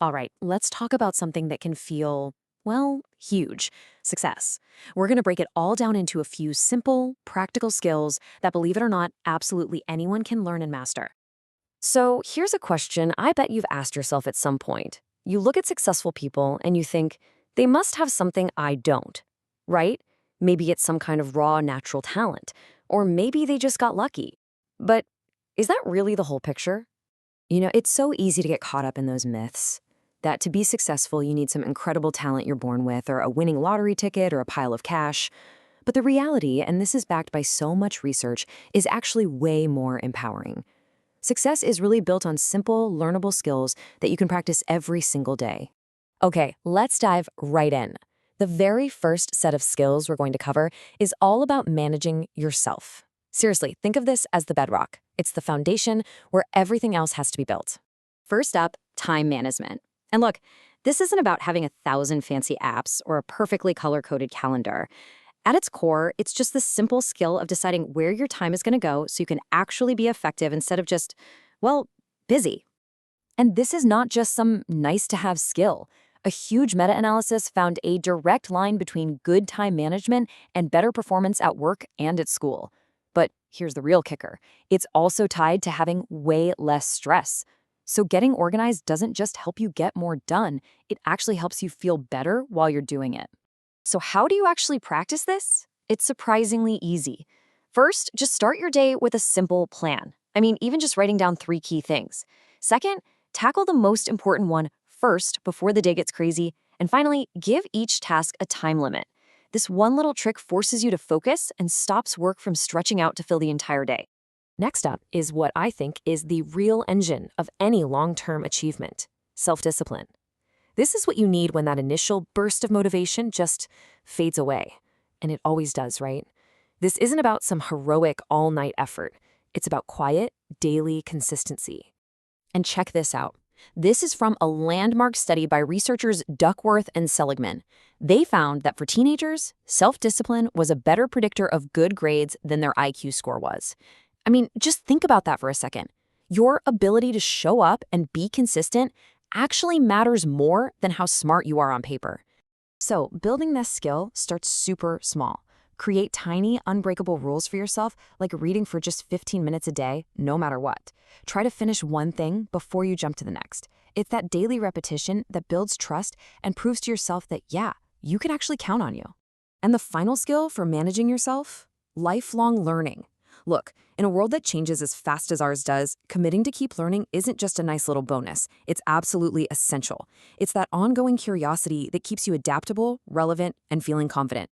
All right, let's talk about something that can feel, well, huge: success. We're going to break it all down into a few simple, practical skills that, believe it or not, absolutely anyone can learn and master. So here's a question I bet you've asked yourself at some point. You look at successful people and you think, they must have something I don't, right? Maybe it's some kind of raw natural talent, or maybe they just got lucky. But is that really the whole picture? It's so easy to get caught up in those myths that to be successful, you need some incredible talent you're born with, or a winning lottery ticket, or a pile of cash. But the reality, and this is backed by so much research, is actually way more empowering. Success is really built on simple, learnable skills that you can practice every single day. Okay, let's dive right in. The very first set of skills we're going to cover is all about managing yourself. Seriously, think of this as the bedrock. It's the foundation where everything else has to be built. First up, time management. And look, this isn't about having 1,000 fancy apps or a perfectly color-coded calendar. At its core, it's just the simple skill of deciding where your time is going to go so you can actually be effective instead of just, well, busy. And this is not just some nice-to-have skill. A huge meta-analysis found a direct line between good time management and better performance at work and at school. But here's the real kicker. It's also tied to having way less stress. So getting organized doesn't just help you get more done, it actually helps you feel better while you're doing it. So how do you actually practice this? It's surprisingly easy. First, just start your day with a simple plan. I mean, even just writing down 3 key things. Second, tackle the most important one first before the day gets crazy. And finally, give each task a time limit. This one little trick forces you to focus and stops work from stretching out to fill the entire day. Next up is what I think is the real engine of any long-term achievement: self-discipline. This is what you need when that initial burst of motivation just fades away. And it always does, right? This isn't about some heroic all-night effort. It's about quiet, daily consistency. And check this out. This is from a landmark study by researchers Duckworth and Seligman. They found that for teenagers, self-discipline was a better predictor of good grades than their IQ score was. I mean, just think about that for a second. Your ability to show up and be consistent actually matters more than how smart you are on paper. So, building this skill starts super small. Create tiny, unbreakable rules for yourself, like reading for just 15 minutes a day, no matter what. Try to finish one thing before you jump to the next. It's that daily repetition that builds trust and proves to yourself that, yeah, you can actually count on you. And the final skill for managing yourself? Lifelong learning. Look, in a world that changes as fast as ours does, committing to keep learning isn't just a nice little bonus. It's absolutely essential. It's that ongoing curiosity that keeps you adaptable, relevant, and feeling confident.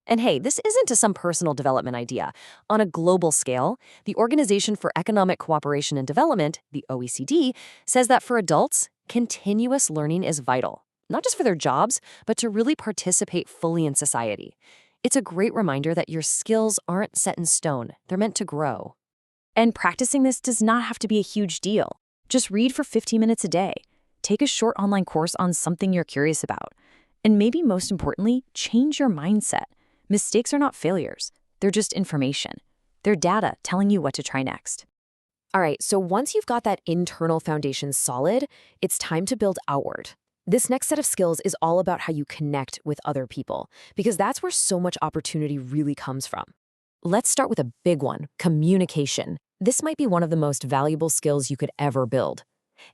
And hey, this isn't just some personal development idea. On a global scale, the Organization for Economic Cooperation and Development, the OECD, says that for adults, continuous learning is vital, not just for their jobs, but to really participate fully in society. It's a great reminder that your skills aren't set in stone. They're meant to grow. And practicing this does not have to be a huge deal. Just read for 15 minutes a day. Take a short online course on something you're curious about. And maybe most importantly, change your mindset. Mistakes are not failures. They're just information. They're data telling you what to try next. All right, so once you've got that internal foundation solid, it's time to build outward. This next set of skills is all about how you connect with other people, because that's where so much opportunity really comes from. Let's start with a big one: communication. This might be one of the most valuable skills you could ever build.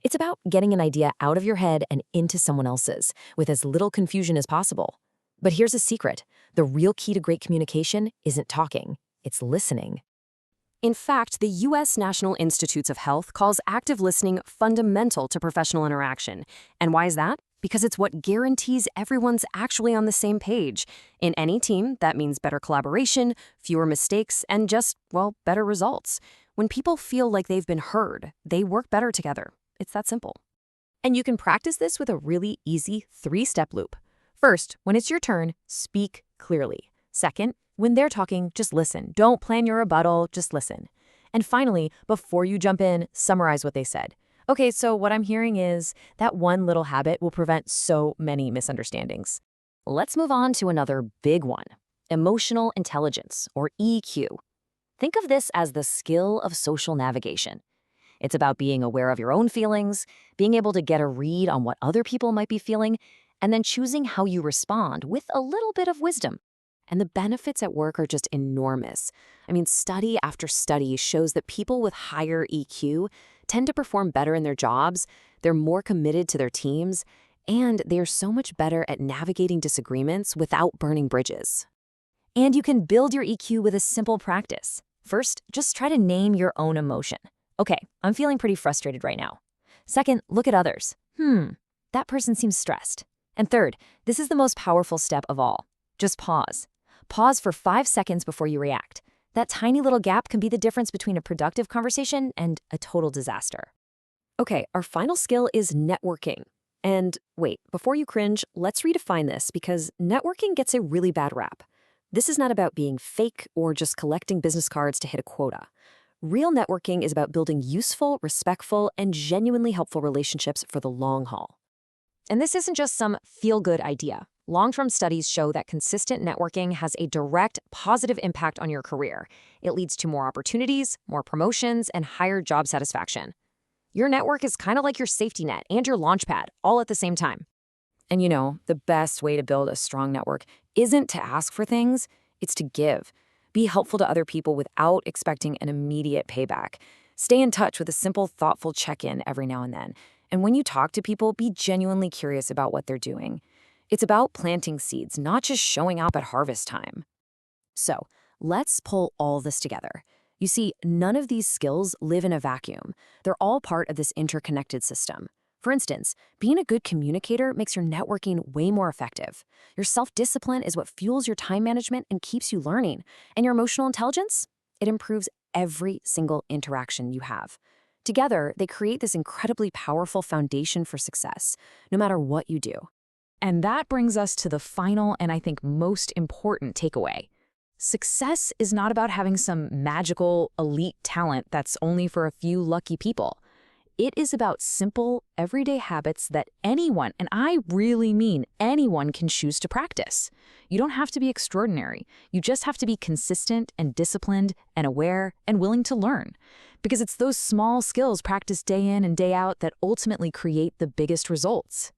It's about getting an idea out of your head and into someone else's, with as little confusion as possible. But here's a secret. The real key to great communication isn't talking, it's listening. In fact, the U.S. National Institutes of Health calls active listening fundamental to professional interaction. And why is that? Because it's what guarantees everyone's actually on the same page. In any team, that means better collaboration, fewer mistakes, and just, well, better results. When people feel like they've been heard, they work better together. It's that simple. And you can practice this with a really easy 3-step loop. First, when it's your turn, speak clearly. Second, when they're talking, just listen. Don't plan your rebuttal, just listen. And finally, before you jump in, summarize what they said. Okay, so what I'm hearing is that one little habit will prevent so many misunderstandings. Let's move on to another big one: emotional intelligence, or EQ. Think of this as the skill of social navigation. It's about being aware of your own feelings, being able to get a read on what other people might be feeling, and then choosing how you respond with a little bit of wisdom. And the benefits at work are just enormous. I mean, study after study shows that people with higher EQ tend to perform better in their jobs, they're more committed to their teams, and they are so much better at navigating disagreements without burning bridges. And you can build your EQ with a simple practice. First, just try to name your own emotion. Okay, I'm feeling pretty frustrated right now. Second, look at others. That person seems stressed. And third, this is the most powerful step of all. Just pause. Pause for 5 seconds before you react. That tiny little gap can be the difference between a productive conversation and a total disaster. Okay, our final skill is networking. And wait, before you cringe, let's redefine this because networking gets a really bad rap. This is not about being fake or just collecting business cards to hit a quota. Real networking is about building useful, respectful, and genuinely helpful relationships for the long haul. And this isn't just some feel-good idea. Long-term studies show that consistent networking has a direct, positive impact on your career. It leads to more opportunities, more promotions, and higher job satisfaction. Your network is kind of like your safety net and your launch pad, all at the same time. And the best way to build a strong network isn't to ask for things, it's to give. Be helpful to other people without expecting an immediate payback. Stay in touch with a simple, thoughtful check-in every now and then. And when you talk to people, be genuinely curious about what they're doing. It's about planting seeds, not just showing up at harvest time. So, let's pull all this together. You see, none of these skills live in a vacuum. They're all part of this interconnected system. For instance, being a good communicator makes your networking way more effective. Your self-discipline is what fuels your time management and keeps you learning. And your emotional intelligence? It improves every single interaction you have. Together, they create this incredibly powerful foundation for success, no matter what you do. And that brings us to the final and I think most important takeaway. Success is not about having some magical, elite talent that's only for a few lucky people. It is about simple, everyday habits that anyone, and I really mean anyone, can choose to practice. You don't have to be extraordinary. You just have to be consistent and disciplined and aware and willing to learn. Because it's those small skills practiced day in and day out that ultimately create the biggest results.